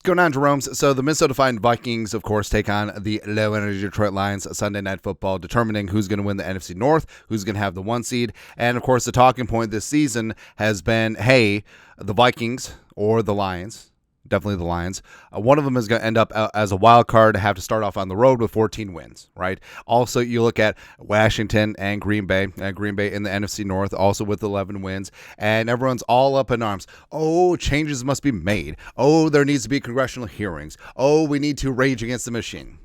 going on, Jeromes? So the Minnesota Vikings, of course, take on the low-energy Detroit Lions Sunday Night Football, determining who's going to win the NFC North, who's going to have the 1 seed. And, of course, the talking point this season has been, hey, the Vikings or the Lions, definitely the Lions, one of them is going to end up as a wild card, have to start off on the road with 14 wins, right? Also, you look at Washington and Green Bay in the NFC North, also with 11 wins, and everyone's all up in arms. Oh, changes must be made. Oh, there needs to be congressional hearings. Oh, we need to rage against the machine.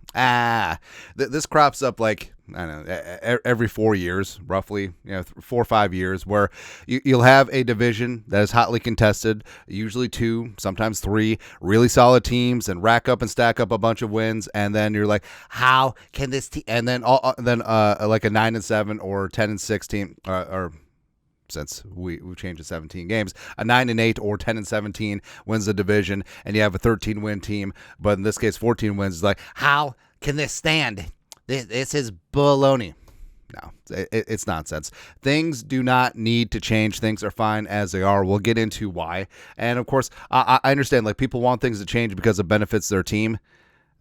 This crops up like, I don't know, every 4 years, roughly, 4 or 5 years, where you'll have a division that is hotly contested, usually 2, sometimes 3 really solid teams, and rack up and stack up a bunch of wins, and then you're like, how can this team? And then like a 9-7 or 10-6 team, or since we've changed to 17 games, a 9-8 or 10-17 wins the division, and you have a 13-win team, but in this case, 14 wins. It's like, how can this stand? This is baloney. No, it's nonsense. Things do not need to change. Things are fine as they are. We'll get into why. And, of course, I understand, like, people want things to change because it benefits their team.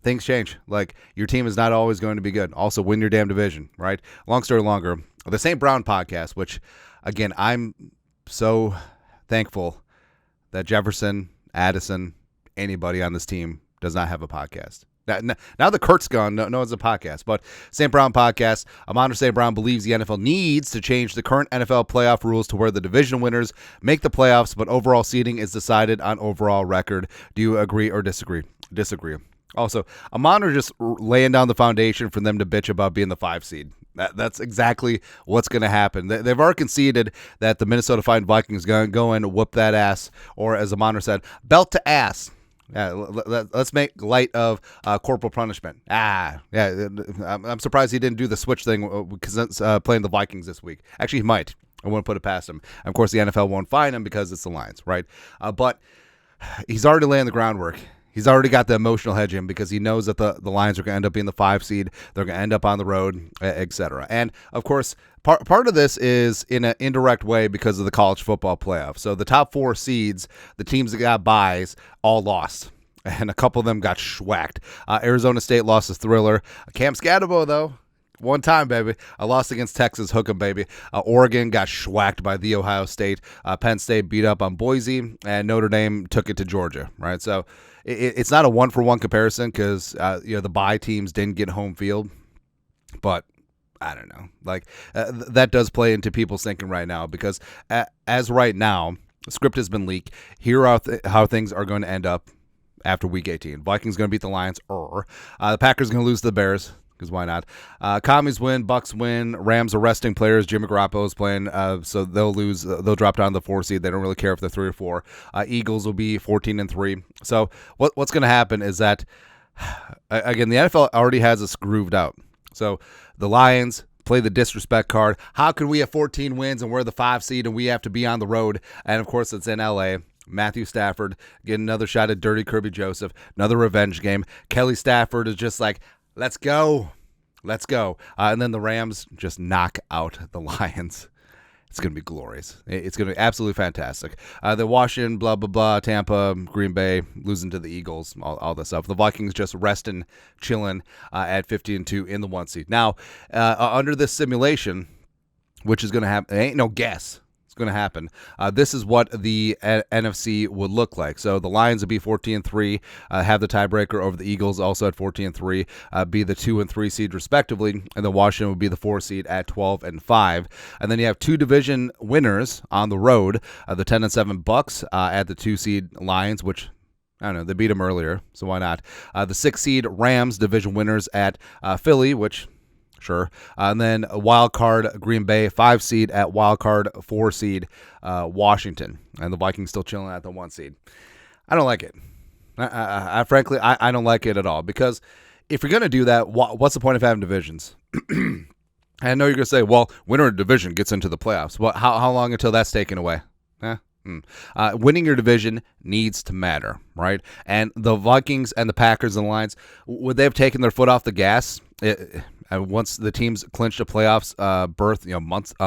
Things change. Like, your team is not always going to be good. Also, win your damn division, right? Long story longer, the St. Brown podcast, which, again, I'm so thankful that Jefferson, Addison, anybody on this team does not have a podcast. Now that Kurt's gone, no one's a podcast. But St. Brown podcast, Amon-Ra St Brown believes the NFL needs to change the current NFL playoff rules to where the division winners make the playoffs, but overall seeding is decided on overall record. Do you agree or disagree? Disagree. Also, Amon-Ra just laying down the foundation for them to bitch about being the 5 seed. That's exactly what's going to happen. They've already conceded that the Minnesota Vikings are going to go and whoop that ass, or as Amon-Ra said, belt to ass. Yeah, let's make light of corporal punishment. Yeah, I'm surprised he didn't do the switch thing because playing the Vikings this week. Actually, he might. I wouldn't put it past him. And of course, the NFL won't fine him because it's the Lions, right? But he's already laying the groundwork. He's already got the emotional hedge in because he knows that the Lions are going to end up being the 5 seed. They're going to end up on the road, etc. And, of course, part of this is in an indirect way because of the college football playoff. So the top 4 seeds, the teams that got byes, all lost. And a couple of them got schwacked. Arizona State lost a thriller. Cam Scadabo, though, one time, baby. A loss against Texas, hook 'em, baby. Oregon got schwacked by the Ohio State. Penn State beat up on Boise, and Notre Dame took it to Georgia, right? So it's not a one-for-one comparison because the bye teams didn't get home field, but I don't know. Like that does play into people's thinking right now because as right now, the script has been leaked. Here are how things are going to end up after Week 18. Vikings going to beat the Lions. The Packers going to lose to the Bears. Because why not? Commies win, Bucks win, Rams are resting players. Jimmy Garoppolo is playing, so they'll lose. They'll drop down to the 4 seed. They don't really care if they're 3 or 4. Eagles will be 14-3. So what's going to happen is that, again, the NFL already has us grooved out. So the Lions play the disrespect card. How can we have 14 wins and we're the 5 seed and we have to be on the road? And, of course, it's in L.A., Matthew Stafford getting another shot at Dirty Kirby Joseph, another revenge game. Kelly Stafford is just like, let's go. And then the Rams just knock out the Lions. It's going to be glorious. It's going to be absolutely fantastic. The Washington, blah, blah, blah, Tampa, Green Bay, losing to the Eagles, all this stuff. The Vikings just resting, chilling at 50-2 in the 1 seed. Now, under this simulation, which is going to happen, ain't no guess. Going to happen. This is what the NFC would look like. So the Lions would be 14-3, have the tiebreaker over the Eagles, also at 14-3, be the 2 and 3 seed respectively, and then Washington would be the 4 seed at 12-5. And then you have 2 division winners on the road, the 10-7 Bucks at the 2 seed Lions, which I don't know, they beat them earlier, so why not? The 6 seed Rams division winners at Philly, which sure. And then a wild card Green Bay, 5 seed at wild card 4 seed Washington. And the Vikings still chilling at the 1 seed. I don't like it. Frankly, I don't like it at all. Because if you're going to do that, what's the point of having divisions? I know you're going to say, well, winner of division gets into the playoffs. Well, how long until that's taken away? Winning your division needs to matter, right? And the Vikings and the Packers and the Lions, would they have taken their foot off the gas? Once the teams clinched a playoffs berth, a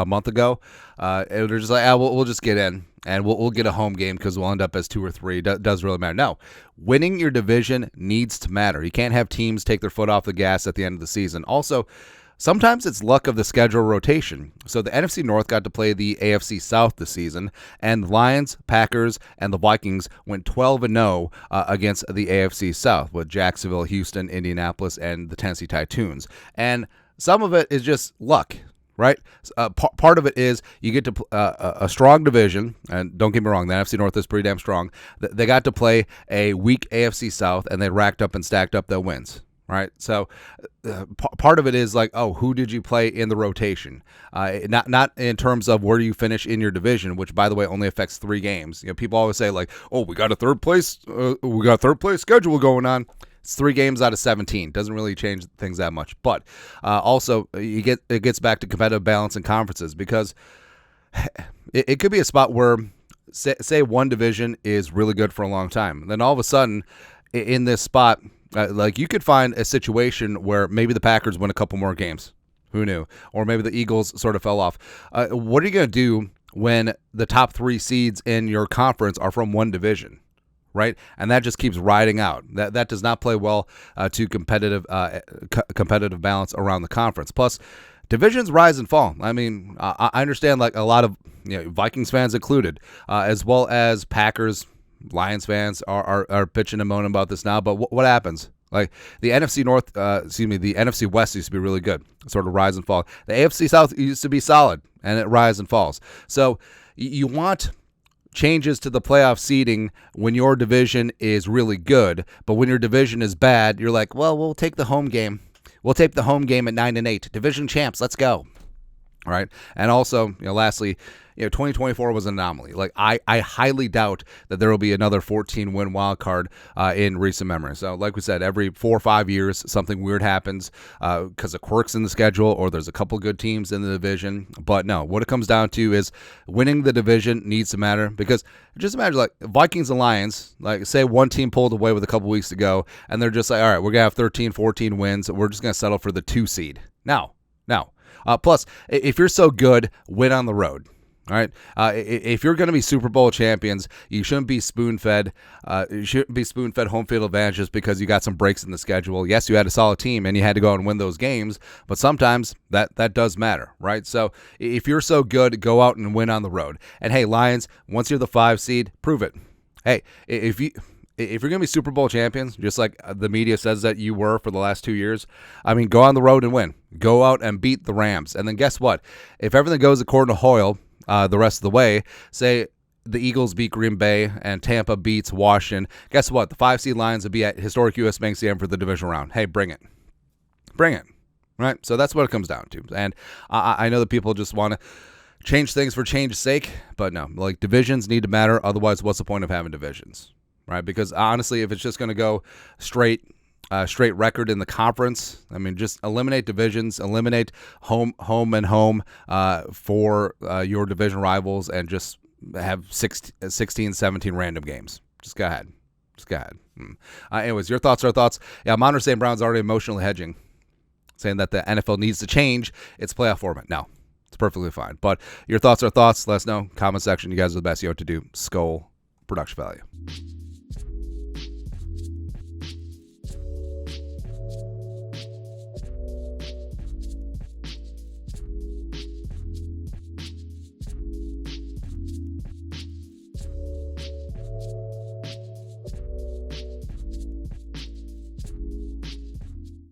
month ago, they're just like, we'll just get in. and we'll get a home game because we'll end up as 2 or 3. Does really matter. No, winning your division needs to matter. You can't have teams take their foot off the gas at the end of the season. Also, sometimes it's luck of the schedule rotation. So the NFC North got to play the AFC South this season, and the Lions, Packers, and the Vikings went 12-0 against the AFC South with Jacksonville, Houston, Indianapolis, and the Tennessee Titans. And some of it is just luck. Right? Part of it is you get to a strong division, and don't get me wrong, the NFC North is pretty damn strong. They got to play a weak AFC South, and they racked up and stacked up their wins. Right? So part of it is like, oh, who did you play in the rotation? Not in terms of where do you finish in your division, which, by the way, only affects 3 games. You know, people always say like, oh, we got a third place schedule going on. It's 3 games out of 17. Doesn't really change things that much. But also, it gets back to competitive balance in conferences, because it could be a spot where, say one division is really good for a long time. Then all of a sudden, in this spot, like you could find a situation where maybe the Packers win a couple more games. Who knew? Or maybe the Eagles sort of fell off. What are you going to do when the top 3 seeds in your conference are from one division? Right, and that just keeps riding out. That does not play well to competitive balance around the conference. Plus, divisions rise and fall. I mean, I understand, like a lot of Vikings fans included, as well as Packers, Lions fans are pitching and moaning about this now. But what happens? Like the NFC North, the NFC West used to be really good, sort of rise and fall. The AFC South used to be solid, and it rise and falls. So you want changes to the playoff seeding when your division is really good, but when your division is bad, you're like, well, we'll take the home game. We'll take the home game at 9-8. Division champs, let's go. All right. And also, lastly, 2024 was an anomaly. Like I highly doubt that there will be another 14-win wild card in recent memory. So like we said, every 4 or 5 years, something weird happens because of quirks in the schedule, or there's a couple good teams in the division. But no, what it comes down to is winning the division needs to matter, because just imagine like Vikings and Lions, like say one team pulled away with a couple weeks to go, and they're just like, all right, we're going to have 13, 14 wins. We're just going to settle for the 2 seed. No. Plus, if you're so good, win on the road. All right. If you're going to be Super Bowl champions, you shouldn't be spoon-fed. You shouldn't be spoon-fed home field advantages because you got some breaks in the schedule. Yes, you had a solid team and you had to go out and win those games, but sometimes that does matter, right? So if you're so good, go out and win on the road. And hey, Lions, once you're the 5 seed, prove it. Hey, if you're going to be Super Bowl champions, just like the media says that you were for the last 2 years, I mean, go on the road and win. Go out and beat the Rams. And then guess what? If everything goes according to Hoyle the rest of the way, say the Eagles beat Green Bay and Tampa beats Washington, guess what? The 5 seed Lions will be at historic U.S. Bank Stadium for the divisional round. Hey, bring it. Bring it. Right? So that's what it comes down to. And I know that people just want to change things for change's sake, but no, like divisions need to matter. Otherwise, what's the point of having divisions? Right? Because honestly, if it's just going to go straight record in the conference, I mean, just eliminate divisions, eliminate home for your division rivals, and just have 16, 17 random games. Just go ahead. Anyways, your thoughts are thoughts. Yeah, Amon-Ra St. Brown's already emotionally hedging, saying that the NFL needs to change its playoff format. No, it's perfectly fine. But your thoughts are thoughts. Let us know. Comment section. You guys are the best. You know what to do. Skull production value.